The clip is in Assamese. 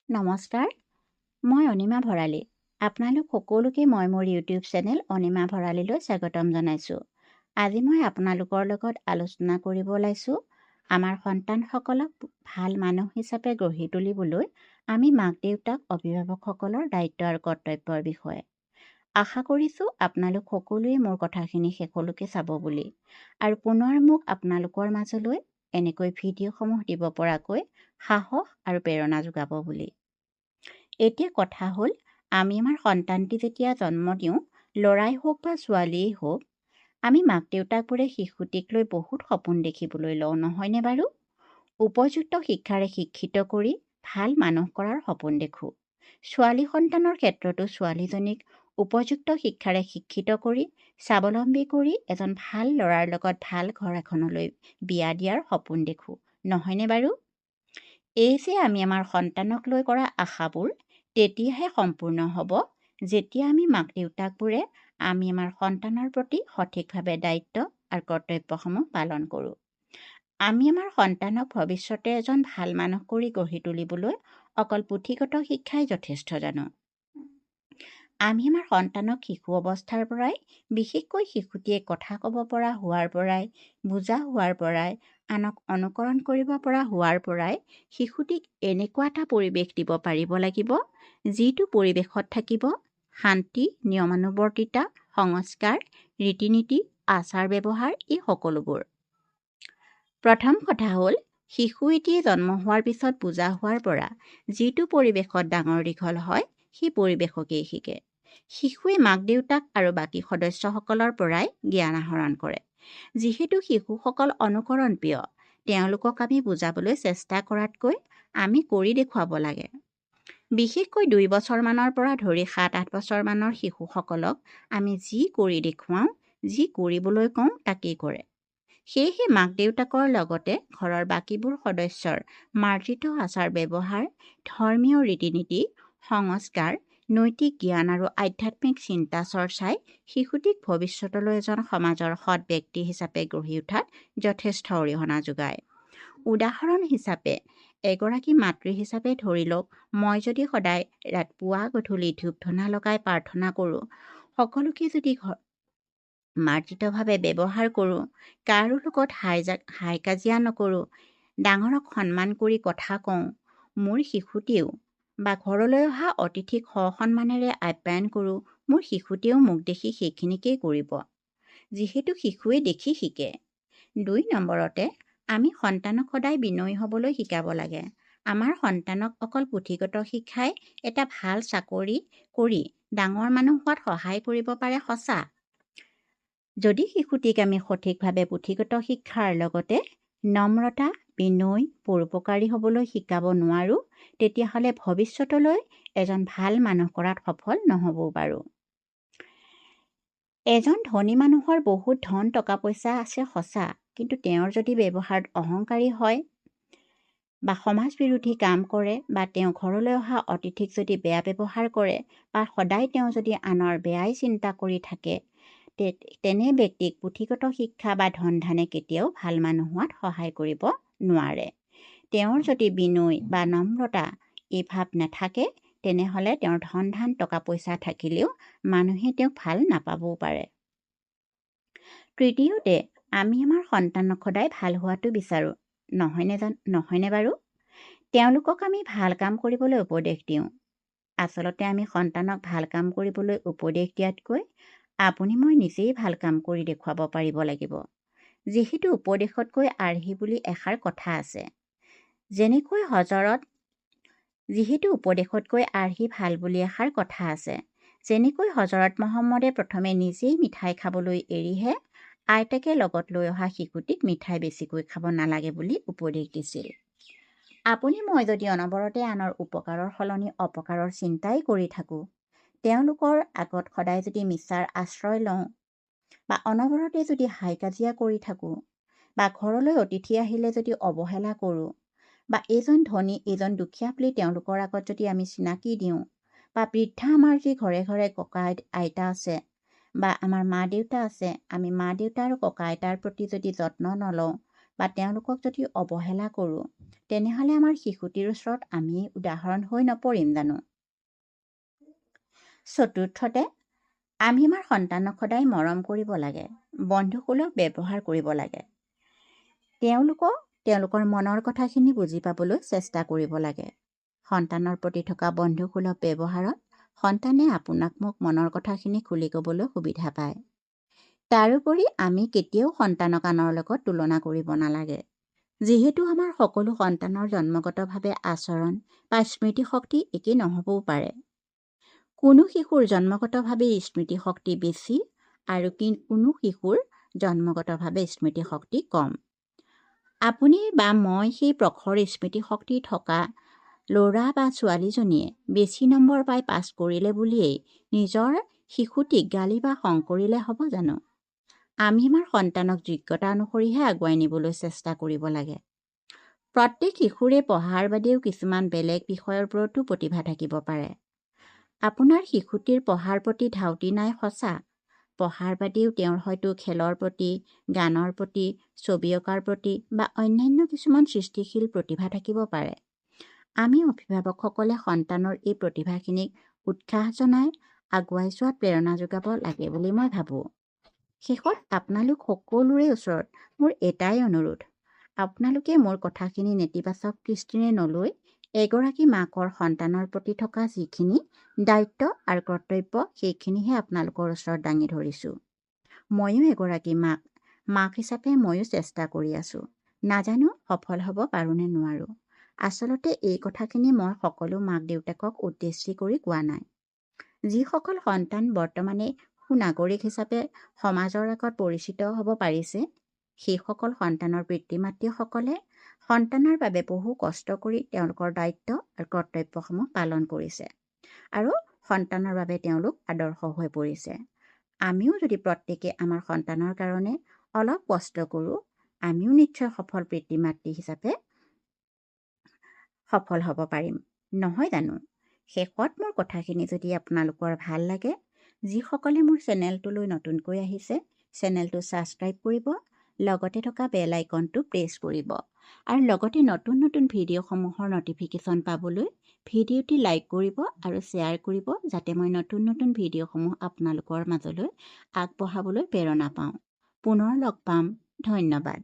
নমস্কাৰ, মই অনিমা ভৰালী। আপোনালোক সকলোকে মই মোৰ ইউটিউব চেনেল অনিমা ভৰালীলৈ স্বাগতম জনাইছোঁ। আজি মই আপোনালোকৰ লগত আলোচনা কৰিব ওলাইছোঁ আমাৰ সন্তানসকলক ভাল মানুহ হিচাপে গঢ়ি তুলিবলৈ আমি মাক দেউতাক অভিভাৱকসকলৰ দায়িত্ব আৰু কৰ্তব্যৰ বিষয়ে। আশা কৰিছোঁ আপোনালোক সকলোৱে মোৰ কথাখিনি শেষলৈকে চাব বুলি আৰু পুনৰ মোক আপোনালোকৰ মাজলৈ এনেকৈ ভিডিঅ'সমূহ দিব পৰাকৈ সাহস আৰু প্ৰেৰণা যোগাব বুলি। এতিয়া কথা হ'ল, আমি আমাৰ সন্তানটি যেতিয়া জন্ম দিওঁ, ল'ৰাই হওক বা ছোৱালীয়েই হওক, আমি মাক দেউতাকবোৰে শিশুটিক লৈ বহুত সপোন দেখিবলৈ লওঁ, নহয়নে বাৰু? উপযুক্ত শিক্ষাৰে শিক্ষিত কৰি ভাল মানুহ কৰাৰ সপোন দেখোঁ। ছোৱালী সন্তানৰ ক্ষেত্ৰতো ছোৱালীজনীক উপযুক্ত শিক্ষাৰে শিক্ষিত কৰি স্বাৱলম্বী কৰি এজন ভাল ল'ৰাৰ লগত ভাল ঘৰ এখনলৈ বিয়া দিয়াৰ সপোন দেখোঁ, নহয়নে বাৰু? এই যে আমি আমাৰ সন্তানক লৈ কৰা আশাবোৰ তেতিয়াহে সম্পূৰ্ণ হ'ব যেতিয়া আমি মাক দেউতাকবোৰে আমি আমাৰ সন্তানৰ প্ৰতি সঠিকভাৱে দায়িত্ব আৰু কৰ্তব্যসমূহ পালন কৰোঁ। আমি আমাৰ সন্তানক ভৱিষ্যতে এজন ভাল মানুহ কৰি গঢ়ি তুলিবলৈ অকল পুথিগত শিক্ষাই যথেষ্ট জানো। আমি আমাৰ সন্তানক শিশু অৱস্থাৰ পৰাই, বিশেষকৈ শিশুটিয়ে কথা ক'ব পৰা হোৱাৰ পৰাই, বুজা হোৱাৰ পৰাই, আনক অনুকৰণ কৰিব পৰা হোৱাৰ পৰাই শিশুটিক এনেকুৱা এটা পৰিৱেশ দিব পাৰিব লাগিব, যিটো পৰিৱেশত থাকিব শান্তি, নিয়মানুৱৰ্তিতা, সংস্কাৰ, ৰীতি নীতি, আচাৰ ব্যৱহাৰ এই সকলোবোৰ। প্ৰথম কথা হ'ল, শিশু এটিয়ে জন্ম হোৱাৰ পিছত বুজা হোৱাৰ পৰা যিটো পৰিৱেশত ডাঙৰ দীঘল হয়, সেই পৰিৱেশকেই শিকে। শিশুৱে মাক দেউতাক আৰু বাকী সদস্যসকলৰ পৰাই জ্ঞান আহৰণ কৰে। যিহেতু শিশুসকল অনুকৰণ প্ৰিয়, তেওঁলোকক আমি বুজাবলৈ চেষ্টা কৰাতকৈ আমি কৰি দেখুৱাব লাগে। বিশেষকৈ 2 বছৰমানৰ পৰা ধৰি 7-8 বছৰমানৰ শিশুসকলক আমি যি কৰি দেখুৱাওঁ, যি কৰিবলৈ কওঁ তাকেই কৰে। সেয়েহে মাক দেউতাকৰ লগতে ঘৰৰ বাকীবোৰ সদস্যৰ মাৰ্জিত আচাৰ ব্যৱহাৰ, ধৰ্মীয় ৰীতি নীতি, সংস্কাৰ, নৈতিক জ্ঞান আৰু আধ্যাত্মিক চিন্তা চৰ্চাই শিশুটিক ভৱিষ্যতলৈ এজন সমাজৰ সৎ ব্যক্তি হিচাপে গঢ়ি উঠাত যথেষ্ট অৰিহণা যোগায়। উদাহৰণ হিচাপে এগৰাকী মাতৃ হিচাপে ধৰি লওক, মই যদি সদায় পুৱা গধূলি ধূপ ধূনা লগাই প্ৰাৰ্থনা কৰোঁ, সকলোকে যদি মাৰ্জিতভাৱে ব্যৱহাৰ কৰোঁ, কাৰো লগত হাই কাজিয়া নকৰোঁ, ডাঙৰক সন্মান কৰি কথা কওঁ, মোৰ শিশুটিয়েও বা ঘৰলৈ অহা অতিথিক সসন্মানেৰে আপ্যায়ন কৰোঁ, মোৰ শিশুটিয়েও মোক দেখি সেইখিনিকেই কৰিব। যিহেতু শিশুৱে দেখি শিকে। 2 নম্বৰতে আমি সন্তানক সদায় বিনয়ী হ'বলৈ শিকাব লাগে। আমাৰ সন্তানক অকল পুথিগত শিক্ষাই এটা ভাল চাকৰি কৰি ডাঙৰ মানুহ হোৱাত সহায় কৰিব পাৰে সঁচা। যদি শিশুটিক আমি সঠিকভাৱে পুথিগত শিক্ষাৰ লগতে নম্ৰতা, বিনয়, পৰোপকাৰী হ'বলৈ শিকাব নোৱাৰোঁ, তেতিয়াহ'লে ভৱিষ্যতলৈ এজন ভাল মানুহ কৰাত সফল নহ'বও পাৰোঁ। এজন ধনী মানুহৰ বহুত ধন টকা পইচা আছে সঁচা, কিন্তু তেওঁৰ যদি ব্যৱহাৰত অহংকাৰী হয় বা সমাজ বিৰোধী কাম কৰে বা তেওঁ ঘৰলৈ অহা অতিথিক যদি বেয়া ব্যৱহাৰ কৰে বা সদায় তেওঁ যদি আনৰ বেয়াই চিন্তা কৰি থাকে, তেনে ব্যক্তিক পুথিগত শিক্ষা বা ধন ধানে কেতিয়াও ভাল মানুহ হোৱাত সহায় কৰিব নোৱাৰে। তেওঁৰ যদি বিনয় বা নম্ৰতা এই ভাৱ নাথাকে, তেনেহ'লে তেওঁৰ ধন ধান টকা পইচা থাকিলেও মানুহে তেওঁক ভাল নাপাবও পাৰে। তৃতীয়তে, আমি আমাৰ সন্তানক সদায় ভাল হোৱাটো বিচাৰোঁ, নহয়নে বাৰু? তেওঁলোকক আমি ভাল কাম কৰিবলৈ উপদেশ দিওঁ। আচলতে আমি সন্তানক ভাল কাম কৰিবলৈ উপদেশ দিয়াতকৈ আপুনি মই নিজেই ভাল কাম কৰি দেখুৱাব পাৰিব লাগিব। যিহেতু উপদেশতকৈ আৰ্হি বুলি এষাৰ কথা আছে। যেনেকৈ উপদেশতকৈ আৰ্হি ভাল বুলি এষাৰ কথা আছে। যেনেকৈ হজৰত মহম্মদে প্ৰথমে নিজেই মিঠাই খাবলৈ এৰিহে আইতাকে লগত লৈ অহা শিশুটিক মিঠাই বেছিকৈ খাব নালাগে বুলি উপদেশ দিছিল। আপুনি মই যদি অনবৰতে আনৰ উপকাৰৰ সলনি অপকাৰৰ চিন্তাই কৰি থাকোঁ, তেওঁলোকৰ আগত সদায় যদি মিছাৰ আশ্ৰয় লওঁ বা অনবৰতে যদি হাই কাজিয়া কৰি থাকোঁ বা ঘৰলৈ অতিথি আহিলে যদি অৱহেলা কৰোঁ বা এইজন ধনী এইজন দুখীয়া বুলি তেওঁলোকৰ আগত যদি আমি চিনাকি দিওঁ বা বৃদ্ধা আমাৰ যি ঘৰে ঘৰে ককা আইতা আছে বা আমাৰ মা দেউতা আছে, আমি মা দেউতা আৰু ককা আইতাৰ প্ৰতি যদি যত্ন নলওঁ বা তেওঁলোকক যদি অৱহেলা কৰোঁ, তেনেহ'লে আমাৰ শিশুটিৰ ওচৰত আমি উদাহৰণ হৈ নপৰিম জানো? চতুৰ্থতে, আমি আমাৰ সন্তানক সদায় মৰম কৰিব লাগে, বন্ধুসুলভ ব্যৱহাৰ কৰিব লাগে। তেওঁলোকক তেওঁলোকৰ মনৰ কথাখিনি বুজি পাবলৈ চেষ্টা কৰিব লাগে। সন্তানৰ প্ৰতি থকা বন্ধুসুলভ ব্যৱহাৰত সন্তানে আপোনাক মোক মনৰ কথাখিনি খুলি ক'বলৈ সুবিধা পায়। তাৰোপৰি আমি কেতিয়াও সন্তানক আনৰ লগত তুলনা কৰিব নালাগে। যিহেতু আমাৰ সকলো সন্তানৰ জন্মগতভাৱে আচৰণ বা স্মৃতিশক্তি একেই নহ'বও পাৰে। কোনো শিশুৰ জন্মগতভাৱে স্মৃতিশক্তি বেছি আৰু কোনো শিশুৰ জন্মগতভাৱে স্মৃতিশক্তি কম। আপুনি বা মই সেই প্ৰখৰ স্মৃতিশক্তি থকা ল'ৰা বা ছোৱালীজনীয়ে বেছি নম্বৰ পাই পাছ কৰিলে বুলিয়েই নিজৰ শিশুটিক গালি বা খং কৰিলে হ'ব জানো? আমি আমাৰ সন্তানক যোগ্যতা অনুসৰিহে আগুৱাই নিবলৈ চেষ্টা কৰিব লাগে। প্ৰত্যেক শিশুৰে পঢ়াৰ বাদেও কিছুমান বেলেগ বিষয়ৰ ওপৰতো প্ৰতিভা থাকিব পাৰে। আপোনাৰ শিশুটিৰ পঢ়াৰ প্ৰতি ধাউতি নাই সঁচা, পঢ়াৰ বাদেও তেওঁৰ হয়তো খেলৰ প্ৰতি, গানৰ প্ৰতি, ছবি অঁকাৰ প্ৰতি বা অন্যান্য কিছুমান সৃষ্টিশীল প্ৰতিভা থাকিব পাৰে। আমি অভিভাৱকসকলে সন্তানৰ এই প্ৰতিভাখিনিক উৎসাহ জনাই আগুৱাই যোৱাত প্ৰেৰণা যোগাব লাগে বুলি মই ভাবোঁ। শেষত আপোনালোক সকলোৰে ওচৰত মোৰ এটাই অনুৰোধ, আপোনালোকে মোৰ কথাখিনি নেতিবাচক দৃষ্টিৰে নলৈ এগৰাকী মাকৰ সন্তানৰ প্ৰতি থকা যিখিনি দায়িত্ব আৰু কৰ্তব্য সেইখিনিহে আপোনালোকৰ ওচৰত দাঙি ধৰিছোঁ। ময়ো এগৰাকী মাক হিচাপে ময়ো চেষ্টা কৰি আছোঁ। নাজানো সফল হ'ব পাৰোঁ নে নোৱাৰোঁ। আচলতে এই কথাখিনি মই সকলো মাক দেউতাকক উদ্দেশ্যি কৰি কোৱা নাই। যিসকল সন্তান বৰ্তমানে সুনাগৰিক হিচাপে সমাজৰ আগত পৰিচিত হ'ব পাৰিছে, সেইসকল সন্তানৰ পিতৃ মাতৃসকলে সন্তানৰ বাবে বহু কষ্ট কৰি তেওঁলোকৰ দায়িত্ব আৰু কৰ্তব্যসমূহ পালন কৰিছে আৰু সন্তানৰ বাবে তেওঁলোক আদৰ্শ হৈ পৰিছে। আমিও যদি প্ৰত্যেকে আমাৰ সন্তানৰ কাৰণে অলপ কষ্ট কৰোঁ, আমিও নিশ্চয় সফল পিতৃ মাতৃ হিচাপে সফল হ'ব পাৰিম, নহয় জানো? শেষত মোৰ কথাখিনি যদি আপোনালোকৰ ভাল লাগে, যিসকলে মোৰ চেনেলটোলৈ নতুনকৈ আহিছে, চেনেলটো ছাবস্ক্ৰাইব কৰিব, লগতে থকা বেল আইকনটো প্ৰেছ কৰিব আৰু লগতে নতুন নতুন ভিডিঅ'সমূহৰ নটিফিকেশ্যন পাবলৈ ভিডিঅ'টি লাইক কৰিব আৰু শ্বেয়াৰ কৰিব, যাতে মই নতুন নতুন ভিডিঅ'সমূহ আপোনালোকৰ মাজলৈ আগবঢ়াবলৈ প্ৰেৰণা পাওঁ। পুনৰ লগ পাম। ধন্যবাদ।